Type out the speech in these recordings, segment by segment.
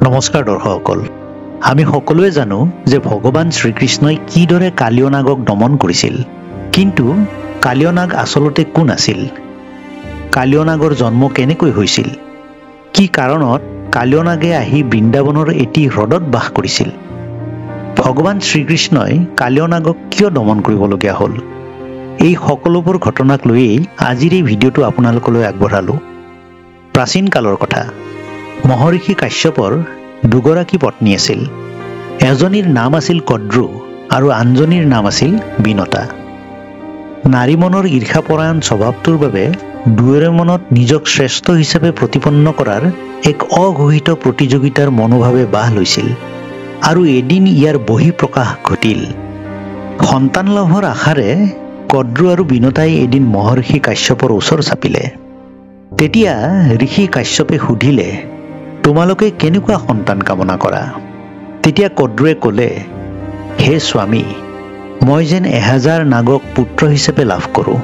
নমস্কাৰ দৰ্শকসকল আমি সকলোৱে জানো যে ভগৱান শ্ৰীকৃষ্ণই কিদৰে কালিয়নাগক দমন কৰিছিল কিন্তু কালিয়নাগ আসলতে কোন আছিল কালিয়নাগৰ জন্ম কেনেকৈ হৈছিল কি কাৰণত কালিয়নাগে আহি বৃন্দাবনৰ এটি হ্ৰদত বাস কৰিছিল ভগৱান শ্ৰীকৃষ্ণই কালিয়নাগক কিয় দমন কৰিবলগীয়া হ'ল এই সকলোবোৰ ঘটনাক লৈ আজিৰ এই ভিডিঅটো আপোনালোকলৈ আগবঢ়ালো প্ৰাচীন কালৰ কথা মহৰ্ষি কাশ্যপৰ দুগৰাকী পত্নী আছিল এজনীৰ নাম আছিল কদ্ৰু আৰু আনজনীৰ নাম আছিল বিনতা নাৰী মনৰ ঈৰ্ষাপৰায়ণ স্বভাৱটোৰ বাবে দুয়োৰে মনত নিজক শ্ৰেষ্ঠ হিচাপে প্ৰতিপন্ন কৰাৰ এক অঘোষিত প্ৰতিযোগিতাৰ মনোভাৱে বাহ লৈছিল আৰু এদিন ইয়াৰ বহিঃপ্ৰকাশ ঘটিল সন্তান লাভৰ আশাৰে কদ্ৰু আৰু বিনতাই এদিন মহৰ্ষি কাশ্যপৰ ওচৰ চাপিলে তেতিয়া ঋষি কাশ্যপে সুধিলে তোমালোকে কেনেকুৱা সন্তান কামনা কৰা তেতিয়া কদ্ৰুৱে ক'লে হে স্বামী মই যেন 1000 নাগক পুত্ৰ হিচাপে লাভ কৰোঁ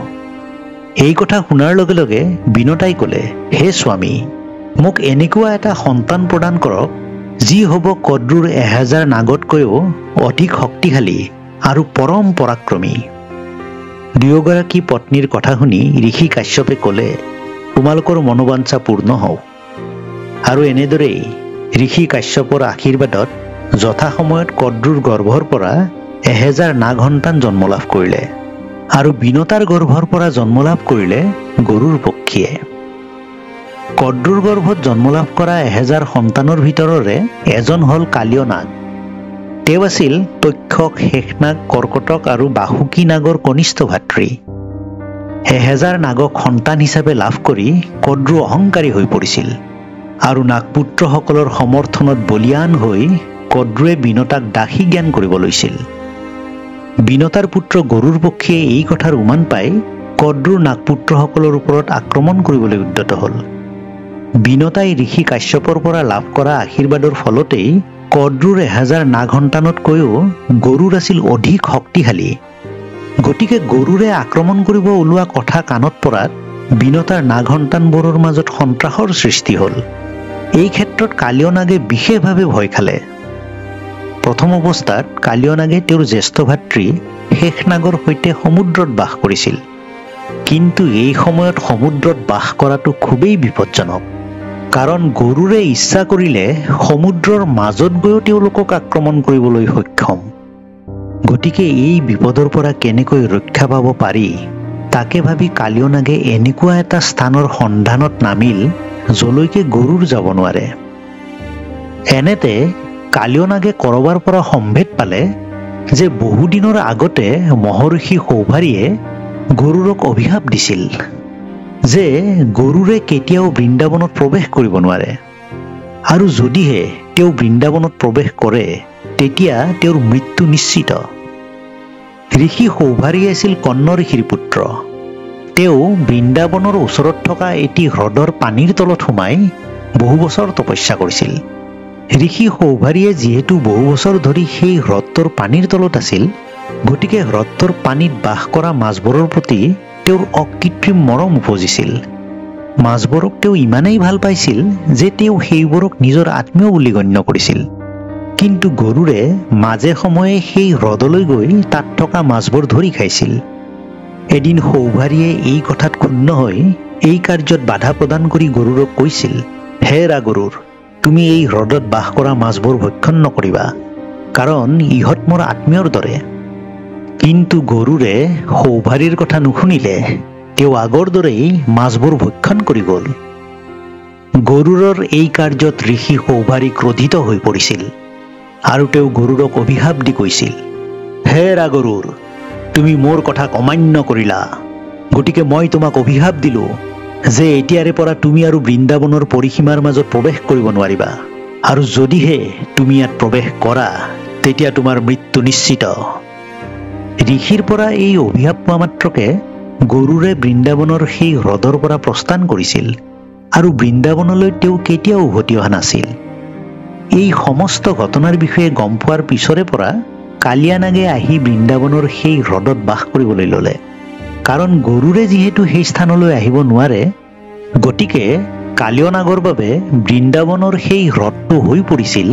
এই কথা শুনাৰ লগে লগে বিনতাই ক'লে হে স্বামী মোক এনেকুৱা এটা সন্তান প্ৰদান কৰক যি হ'ব কদ্ৰুৰ 1000 নাগতকৈও অধিক শক্তিশালী আৰু পৰম পৰাক্ৰমী দুয়োগৰাকী পত্নীৰ কথা শুনি ঋষি কাশ্যপে ক'লে তোমালোকৰ মনোবাঞ্ছা পূৰ্ণ হওক আৰু এনেদৰেই ঋষি কাশ্যপৰ আশীৰ্বাদত যথা সময়ত কদ্ৰুৰ গৰ্ভৰ পৰা 1000 নাগ সন্তান জন্ম লাভ কৰিলে আৰু বিনতাৰ গৰ্ভৰ পৰা জন্ম লাভ কৰিলে গৰুৰ পক্ষীয়ে কদ্ৰুৰ গৰ্ভত জন্ম লাভ কৰা 1000 সন্তানৰ ভিতৰৰে এজন হ'ল কালিয়নাগ তেওঁ আছিল তক্ষক শেষনাগ কৰ্কটক আৰু বাসুকী নাগৰ কনিষ্ঠ ভাতৃ 1000 নাগক সন্তান হিচাপে লাভ কৰি কদ্ৰু অহংকাৰী হৈ পৰিছিল আৰু নাগপুত্ৰসকলৰ সমৰ্থনত বলিয়ান হৈ কদ্ৰুৱে বিনতাক দাসী জ্ঞান কৰিব লৈছিল বিনতাৰ পুত্ৰ গৰুৰ পক্ষীয়ে এই কথাৰ উমান পাই কদ্ৰুৰ নাগপুত্ৰসকলৰ ওপৰত আক্ৰমণ কৰিবলৈ উদ্যত হ'ল বিনতাই ঋষি কাশ্যপৰ পৰা লাভ কৰা আশীৰ্বাদৰ ফলতেই কদ্ৰুৰ 1000 নাগ সন্তানতকৈও গৰুৰ আছিল অধিক শক্তিশালী গতিকে গৰুৰে আক্ৰমণ কৰিব ওলোৱা কথা কাণত পৰাত বিনতাৰ নাগ সন্তানবোৰৰ মাজত সন্ত্ৰাসৰ সৃষ্টি হ'ল এই ক্ষেত্ৰত কালিয়নাগে বিশেষভাৱে ভয় খালে প্ৰথম অৱস্থাত কালিয়নাগে তেওঁৰ জ্যেষ্ঠ ভাতৃ শেষনাগৰ সৈতে সমুদ্ৰত বাস কৰিছিল কিন্তু এই সময়ত সমুদ্ৰত বাস কৰাটো খুবেই বিপজ্জনক কাৰণ গৰুৰে ইচ্ছা কৰিলে সমুদ্ৰৰ মাজত গৈও তেওঁলোকক আক্ৰমণ কৰিবলৈ সক্ষম গতিকে এই বিপদৰ পৰা কেনেকৈ ৰক্ষা পাব পাৰি তাকে ভাবি কালিয়নাগে এনেকুৱা এটা স্থানৰ সন্ধানত নামিল যলৈকে গৰুৰ যাব নোৱাৰে এনেতে কালিয়নাগে কৰবাৰ পৰা সম্ভেদ পালে যে বহুদিনৰ আগতে মহৰ্ষি সৌভাৰীয়ে গৰুৰক অভিশাপ দিছিল যে গৰুৰে কেতিয়াও বৃন্দাবনত প্ৰৱেশ কৰিব নোৱাৰে আৰু যদিহে তেওঁ বৃন্দাবনত প্ৰৱেশ কৰে তেতিয়া তেওঁৰ মৃত্যু নিশ্চিত ঋষি সৌভাৰী আছিল কন্ন ঋষিৰ পুত্ৰ তেওঁ বৃন্দাবনৰ ওচৰত থকা এটি হ্ৰদৰ পানীৰ তলত সোমাই বহু বছৰ তপস্যা কৰিছিল ঋষি সৌভাৰীয়ে যিহেতু বহু বছৰ ধৰি সেই হ্ৰদটোৰ পানীৰ তলত আছিল গতিকে হ্ৰদটোৰ পানীত বাস কৰা মাছবোৰৰ প্ৰতি তেওঁৰ অকৃত্ৰিম মৰম উপজিছিল মাছবোৰক তেওঁ ইমানেই ভাল পাইছিল যে তেওঁ সেইবোৰক নিজৰ আত্মীয় বুলি গণ্য কৰিছিল কিন্তু গৰুৰে মাজে সময়ে সেই হ্ৰদলৈ গৈ তাত থকা মাছবোৰ ধৰি খাইছিল এদিন সৌভাৰীয়ে এই কথাত ক্ষুণ্ণ হৈ এই কাৰ্যত বাধা প্ৰদান কৰি গৰুৰক কৈছিল হে ৰাগৰুৰ তুমি এই হ্ৰদত বাস কৰা মাছবোৰ ভক্ষণ নকৰিবা কাৰণ ইহঁত মোৰ আত্মীয়ৰ দৰে কিন্তু গৰুৰে সৌভাৰীৰ কথা নুশুনিলে তেওঁ আগৰ দৰেই মাছবোৰ ভক্ষণ কৰি গ'ল গৰুৰৰ এই কাৰ্যত ঋষি সৌভাৰী ক্ৰোধিত হৈ পৰিছিল আৰু তেওঁ গৰুৰক অভিশাপ দি কৈছিল হে ৰাগৰুৰ তুমি মোৰ কথাক অমান্য কৰিলা গতিকে মই তোমাক অভিশাপ দিলোঁ যে এতিয়াৰে পৰা তুমি আৰু বৃন্দাবনৰ পৰিসীমাৰ মাজত প্ৰৱেশ কৰিব নোৱাৰিবা আৰু যদিহে তুমি ইয়াত প্ৰৱেশ কৰা তেতিয়া তোমাৰ মৃত্যু নিশ্চিত ঋষিৰ পৰা এই অভিশাপ পোৱা মাত্ৰকে গৰুৰে বৃন্দাবনৰ সেই হ্ৰদৰ পৰা প্ৰস্থান কৰিছিল আৰু বৃন্দাবনলৈ তেওঁ কেতিয়াও উভতি অহা নাছিল এই সমস্ত ঘটনাৰ বিষয়ে গম পোৱাৰ পিছৰে পৰা কালিয়নাগে আহি বৃন্দাবনৰ সেই হ্ৰদত বাস কৰিবলৈ ল'লে কাৰণ গৰুৰে যিহেতু সেই স্থানলৈ আহিব নোৱাৰে গতিকে কালিয়নাগৰ বাবে বৃন্দাবনৰ সেই হ্ৰদটো হৈ পৰিছিল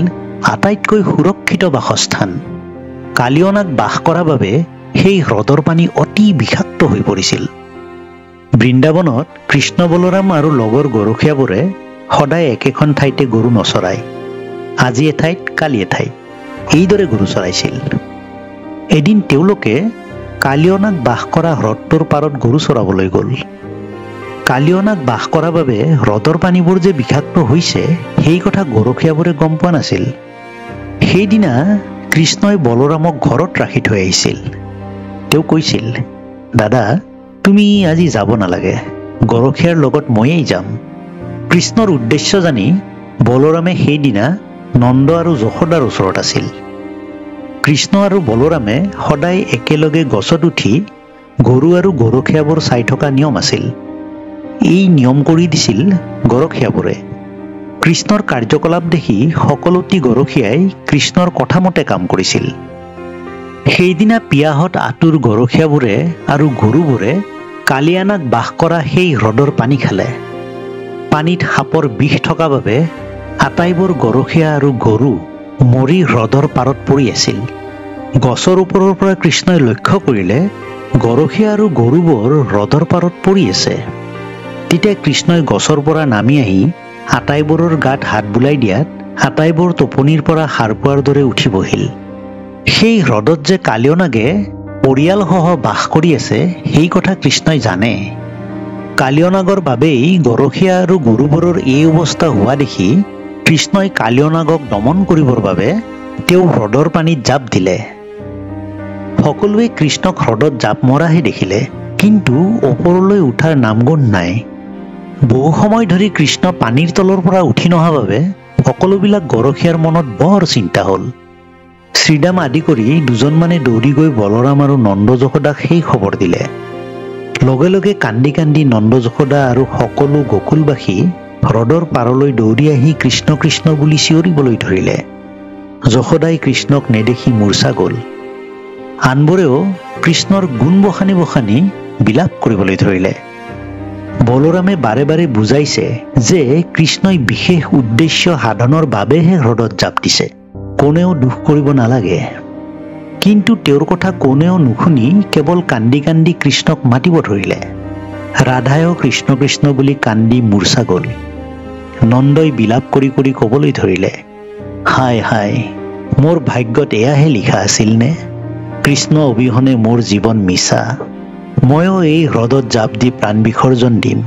আটাইতকৈ সুৰক্ষিত বাসস্থান। কালিয়নাগ বাস কৰাৰ বাবে সেই হ্ৰদৰ পানী অতি বিষাক্ত হৈ পৰিছিল। বৃন্দাবনত কৃষ্ণ বলৰাম আৰু লগৰ গৰখীয়াবোৰে সদায় একেখন ঠাইতে গৰু নচৰায়। আজি এঠাইত কালি এঠাইত এইদৰে গৰু চৰাইছিল। এদিন তেওঁলোকে কালিয়নাগ বাস কৰা হ্ৰদটোৰ পাৰত গৰু চৰাবলৈ গ'ল। কালিয়নাগ বাস কৰাৰ বাবে হ্ৰদৰ পানীবোৰ যে বিষাক্ত হৈছে সেই কথা গৰখীয়াবোৰে গম পোৱা নাছিল। সেইদিনা কৃষ্ণই বলৰামক ঘৰত ৰাখি থৈ আহিছিল। তেওঁ কৈছিল, দাদা তুমি আজি যাব নালাগে, গৰখীয়াৰ লগত ময়েই যাম। কৃষ্ণৰ উদ্দেশ্য জানি বলৰামে সেইদিনা নন্দ আৰু যশোদাৰ ওচৰত আছিল। কৃষ্ণ আৰু বলৰামে সদায় একেলগে গছত উঠি গৰু আৰু গৰখীয়াবোৰ চাই থকা নিয়ম আছিল। এই নিয়ম কৰি দিছিল গৰখীয়াবোৰে। কৃষ্ণৰ কাৰ্যকলাপ দেখি সকলোটি গৰখীয়াই কৃষ্ণৰ কথামতে কাম কৰিছিল। সেইদিনা পিয়াহত আতুৰ গৰখীয়াবোৰে আৰু গৰুবোৰে কালিয়নাগ বাস কৰা সেই হ্ৰদৰ পানী খালে। পানীত সাপৰ বিষ থকা বাবে আটাইবোৰ গৰখীয়া আৰু গৰু মৰি হ্ৰদৰ পাৰত পৰি আছিল। গছৰ ওপৰৰ পৰা কৃষ্ণই লক্ষ্য কৰিলে গৰখীয়া আৰু গৰুবোৰ হ্ৰদৰ পাৰত পৰি আছে। তেতিয়া কৃষ্ণই গছৰ পৰা নামি আহি আটাইবোৰৰ গাত হাত বুলাই দিয়াত আটাইবোৰ টোপনিৰ পৰা সাৰ পোৱাৰ দৰে উঠি বহিল। সেই হ্ৰদত যে কালিয়নাগে পৰিয়ালসহ বাস কৰি আছে সেই কথা কৃষ্ণই জানে। কালিয়নাগৰ বাবেই গৰখীয়া আৰু গৰুবোৰৰ এই অৱস্থা হোৱা দেখি কৃষ্ণই কালিয়নাগক দমন কৰিবৰ বাবে তেওঁ হ্ৰদৰ পানীত জাপ দিলে। সকলোৱে কৃষ্ণক হ্ৰদত জাপ মৰাহে দেখিলে, কিন্তু ওপৰলৈ উঠাৰ নামগুণ নাই। বহু সময় ধৰি কৃষ্ণ পানীৰ তলৰ পৰা উঠি নহা বাবে সকলোবিলাক গৰখীয়াৰ মনত বৰ চিন্তা হ'ল। শ্ৰীদাম আদি কৰি দুজনমানে দৌৰি গৈ বলৰাম আৰু নন্দ যশোদাক সেই খবৰ দিলে। লগে লগে কান্দি কান্দি নন্দ যশোদা আৰু সকলো গোকুলবাসী হ্ৰদৰ পাৰলৈ দৌৰি আহি কৃষ্ণ কৃষ্ণ বুলি চিঞৰিবলৈ ধৰিলে। যশোদাই কৃষ্ণক নেদেখি মূৰ্ছা গ'ল। আনবোৰেও কৃষ্ণৰ গুণ বখানি বখানি বিলাপ কৰিবলৈ ধৰিলে। বলৰামে বাৰে বাৰে বুজাইছে যে কৃষ্ণই বিশেষ উদ্দেশ্য সাধনৰ বাবেহে হ্ৰদত জাপ দিছে, কোনেও দুখ কৰিব নালাগে। কিন্তু তেওঁৰ কথা কোনেও নুশুনি কেৱল কান্দি কান্দি কৃষ্ণক মাতিব ধৰিলে। ৰাধায়ো কৃষ্ণ কৃষ্ণ বুলি কান্দি মূৰ্ছা গ'ল। নন্দই বিলাপ কৰি কৰি ক'বলৈ ধৰিলে, হায় হায়, মোৰ ভাগ্যত এয়াহে লিখা আছিল নে? কৃষ্ণ অবিহনে মোৰ জীৱন মিছা। ময়ো এই হ্ৰদত জাপ দি প্ৰাণ বিসৰ্জন দিম।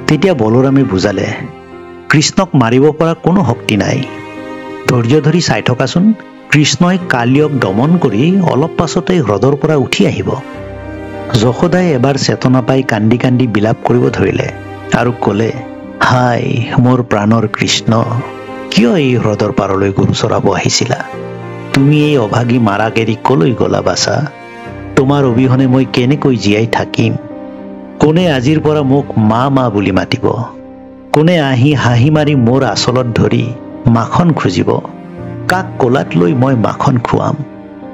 তেতিয়া বলৰামে বুজালে, কৃষ্ণক মাৰিব পৰা কোনো শক্তি নাই। ধৈৰ্য ধৰি চাই থকাচোন, কৃষ্ণই কালিয়ক দমন কৰি অলপ পাছতেই হ্ৰদৰ পৰা উঠি আহিব। যশোদাই এবাৰ চেতনা পাই কান্দি কান্দি বিলাপ কৰিব ধৰিলে আৰু ক'লে, হায় মোৰ প্ৰাণৰ কৃষ্ণ, কিয় এই হ্ৰদৰ পাৰলৈ গৰু চৰাব আহিছিলা? তুমি এই অভাগী মাৰাক এৰি কলৈ গলা বাছা? তোমাৰ অবিহনে মই কেনেকৈ জীয়াই থাকিম? কোনে আজিৰ পৰা মোক মা মা বুলি মাতিব? কোনে আহি হাঁহি মাৰি মোৰ আঁচলত ধৰি মাখন খুজিব? কাক কোলাত লৈ মই মাখন খুৱাম?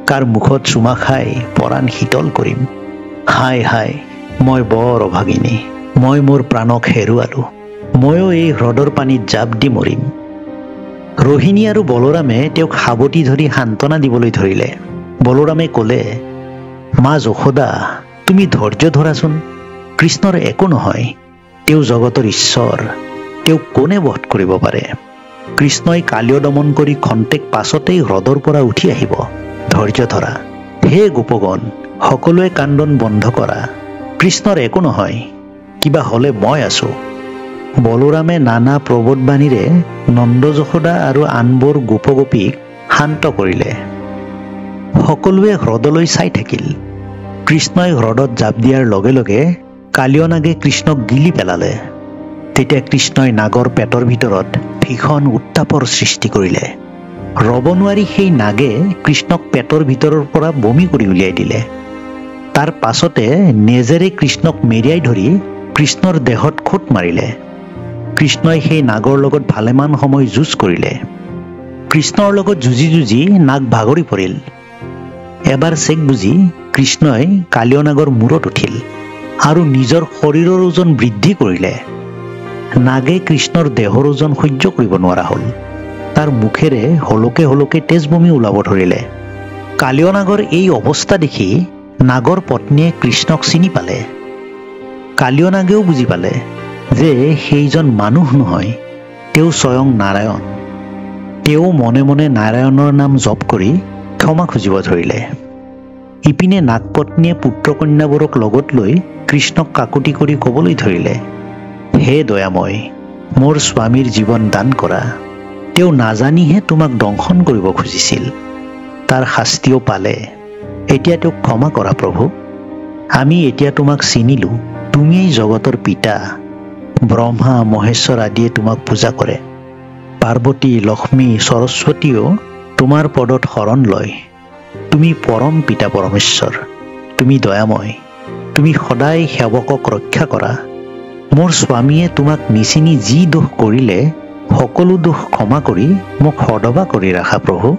কাৰ মুখত চুমা খাই পৰাণ শীতল কৰিম? হায় হায়, মই বৰ অভাগিনী, মই মোৰ প্ৰাণক হেৰুৱালো। ময়ো এই হ্ৰদৰ পানীত জাপ দি মৰিম। ৰোহিণী আৰু বলৰামে তেওঁক সাৱটি ধৰি সান্তনা দিবলৈ ধৰিলে। বলৰামে ক'লে, মা যশোদা, তুমি ধৈৰ্য ধৰাচোন, কৃষ্ণৰ একো নহয়। তেওঁ জগতৰ ঈশ্বৰ, তেওঁক কোনে বধ কৰিব পাৰে? কৃষ্ণই কালিয় দমন কৰি খন্তেক পাছতেই হ্ৰদৰ পৰা উঠি আহিব। ধৈৰ্য ধৰা। হে গোপগণ, সকলোৱে কান্দন বন্ধ কৰা। কৃষ্ণৰ একো নহয়, কিবা হ'লে মই আছো। বলৰামে নানা প্ৰবোধবাণীৰে নন্দ যশোদা আৰু আনবোৰ গোপগোপীক শান্ত কৰিলে। সকলোৱে হ্ৰদলৈ চাই থাকিল। কৃষ্ণই হ্ৰদত জাপ দিয়াৰ লগে লগে কালিয়নাগে কৃষ্ণক গিলি পেলালে। তেতিয়া কৃষ্ণই নাগৰ পেটৰ ভিতৰত ভীষণ উত্তাপৰ সৃষ্টি কৰিলে। ৰব নোৱাৰি সেই নাগে কৃষ্ণক পেটৰ ভিতৰৰ পৰা বমি কৰি উলিয়াই দিলে। তাৰ পাছতে নেজেৰে কৃষ্ণক মেৰিয়াই ধৰি কৃষ্ণৰ দেহত খুট মাৰিলে। কৃষ্ণই সেই নাগৰ লগত ভালেমান সময় যুঁজ কৰিলে। কৃষ্ণৰ লগত যুঁজি যুঁজি নাগ ভাগৰি পৰিল। এবাৰ চেক বুজি কৃষ্ণই কালিয় নাগৰ মূৰত উঠিল আৰু নিজৰ শৰীৰৰ ওজন বৃদ্ধি কৰিলে। নাগে কৃষ্ণৰ দেহৰ ওজন সহ্য কৰিব নোৱাৰা হ'ল। তাৰ মুখেৰে হলকে হলকে তেজ বমি ওলাব ধৰিলে। কালীয় নাগৰ এই অৱস্থা দেখি নাগৰ পত্নীয়ে কৃষ্ণক চিনি পালে। কালীয় নাগেও বুজি পালে যে সেইজন মানুহ নহয়, তেওঁ স্বয়ং নাৰায়ণ। তেওঁ মনে মনে নাৰায়ণৰ নাম জপ কৰি ক্ষমা খুজিব ধৰিলে। ইপিনে নাগপত্নীয়ে পুত্ৰ কন্যাবোৰক লগত লৈ কৃষ্ণক কাকুতি কৰি ক'বলৈ ধৰিলে, হে দয়াময়, মোৰ স্বামীৰ জীৱন দান কৰা। তেওঁ নাজানিহে তোমাক দংশন কৰিব খুজিছিল, তাৰ শাস্তিও পালে। এতিয়া তেওঁক ক্ষমা কৰা প্ৰভু। আমি এতিয়া তোমাক চিনিলো, তুমিয়েই জগতৰ পিতা। ব্ৰহ্মা মহেশ্বৰ আদিয়ে তোমাক পূজা কৰে। পাৰ্বতী লক্ষ্মী সৰস্বতীয়েও তোমাৰ পদত শৰণ লয়। তুমি পৰম পিতা পৰমেশ্বৰ, তুমি দয়াময়, তুমি সদায় সেৱকক ৰক্ষা কৰা। মোৰ স্বামীয়ে তোমাক নিচিনি যি দোষ কৰিলে সকলো দোষ ক্ষমা কৰি মোক সদবা কৰি ৰাখা প্ৰভু।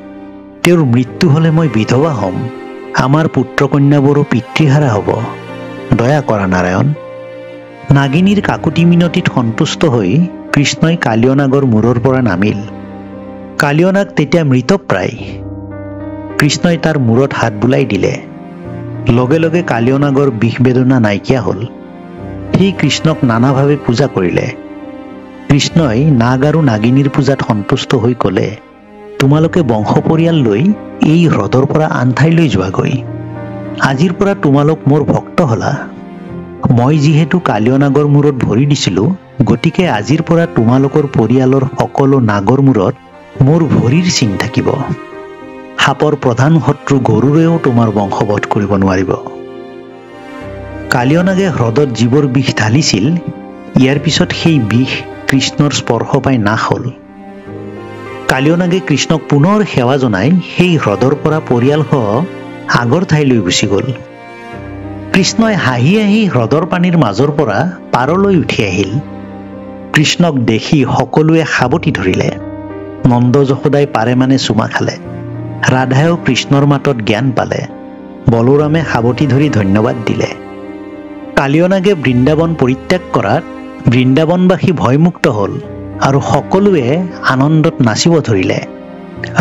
তেওঁৰ মৃত্যু হ'লে মই বিধৱা হ'ম, আমাৰ পুত্ৰ কন্যাবোৰো পিতৃহাৰা হ'ব। দয়া কৰা নাৰায়ণ। নাগিনীৰ কাকুতি মিনতিত সন্তুষ্ট হৈ কৃষ্ণই কালীয় নাগৰ মূৰৰ পৰা নামিল। কালীয় নাগ তেতিয়া মৃতপ্ৰায়। কৃষ্ণই তাৰ মূৰত হাত বুলাই দিলে। লগে লগে কালীয় নাগৰ বিষ বেদনা নাইকিয়া হ'ল। সি কৃষ্ণক নানাভাৱে পূজা কৰিলে। কৃষ্ণই নাগ আৰু নাগিনীৰ পূজাত সন্তুষ্ট হৈ ক'লে, তোমালোকে বংশ পৰিয়াল লৈ এই হ্ৰদৰ পৰা আন ঠাইলৈ যোৱাগৈ। আজিৰ পৰা তোমালোক মোৰ ভক্ত হলা। মই যিহেতু কালীয় নাগৰ মূৰত ভৰি দিছিলোঁ, গতিকে আজিৰ পৰা তোমালোকৰ পৰিয়ালৰ সকলো নাগৰ মূৰত মোৰ ভৰিৰ চিন থাকিব। সাপৰ প্ৰধান শত্ৰু গৰুৰেও তোমাৰ বংশবধ কৰিব নোৱাৰিব। কালীয় নাগে হ্ৰদত যিবোৰ বিষ ঢালিছিল, ইয়াৰ পিছত সেই বিষ কৃষ্ণৰ স্পৰ্শ পাই নাশ হ'ল। কালীয় নাগে কৃষ্ণক পুনৰ সেৱা জনাই সেই হ্ৰদৰ পৰা পৰিয়ালসহ আগৰ ঠাইলৈ গুচি গ'ল। কৃষ্ণই হাঁহি হাঁহি হ্ৰদৰ পানীৰ মাজৰ পৰা পাৰলৈ উঠি আহিল। কৃষ্ণক দেখি সকলোৱে সাৱটি ধৰিলে। নন্দ যশোদাই পাৰে মানে চুমা খালে। ৰাধায়েও কৃষ্ণৰ মাতত জ্ঞান পালে। বলোৰামে সাৱটি ধৰি ধন্যবাদ দিলে। কালীয় নাগে বৃন্দাবন পৰিত্যাগ কৰাত বৃন্দাবনবাসী ভয়মুক্ত হ'ল আৰু সকলোৱে আনন্দত নাচিব ধৰিলে।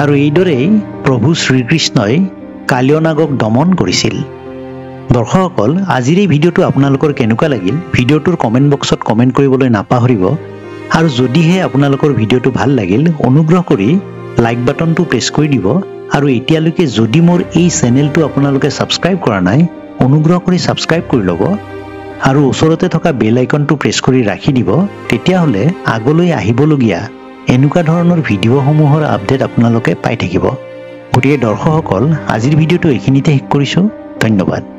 আৰু এইদৰেই প্ৰভু শ্ৰীকৃষ্ণই কালীয় নাগক দমন কৰিছিল। দৰ্শকসকল, আজিৰ এই ভিডিঅ'টো আপোনালোকৰ কেনেকুৱা লাগিল ভিডিঅ'টোৰ কমেণ্ট বক্সত কমেণ্ট কৰিবলৈ নাপাহৰিব। আৰু যদিহে আপোনালোকৰ ভিডিঅ'টো ভাল লাগিল, অনুগ্ৰহ কৰি লাইক বাটনটো প্ৰেছ কৰি দিব। আৰু এতিয়ালৈকে যদি মোৰ এই চেনেলটো আপোনালোকে ছাবস্ক্ৰাইব কৰা নাই, অনুগ্ৰহ কৰি ছাবস্ক্ৰাইব কৰি ল'ব আৰু ওচৰতে থকা বেল আইকনটো প্ৰেছ কৰি ৰাখি দিব। তেতিয়াহ'লে আগলৈ আহিবলগীয়া এনেকুৱা ধৰণৰ ভিডিঅ'সমূহৰ আপডেট আপোনালোকে পাই থাকিব। গতিকে দৰ্শকসকল, আজিৰ ভিডিঅ'টো এইখিনিতে শেষ কৰিছোঁ। ধন্যবাদ।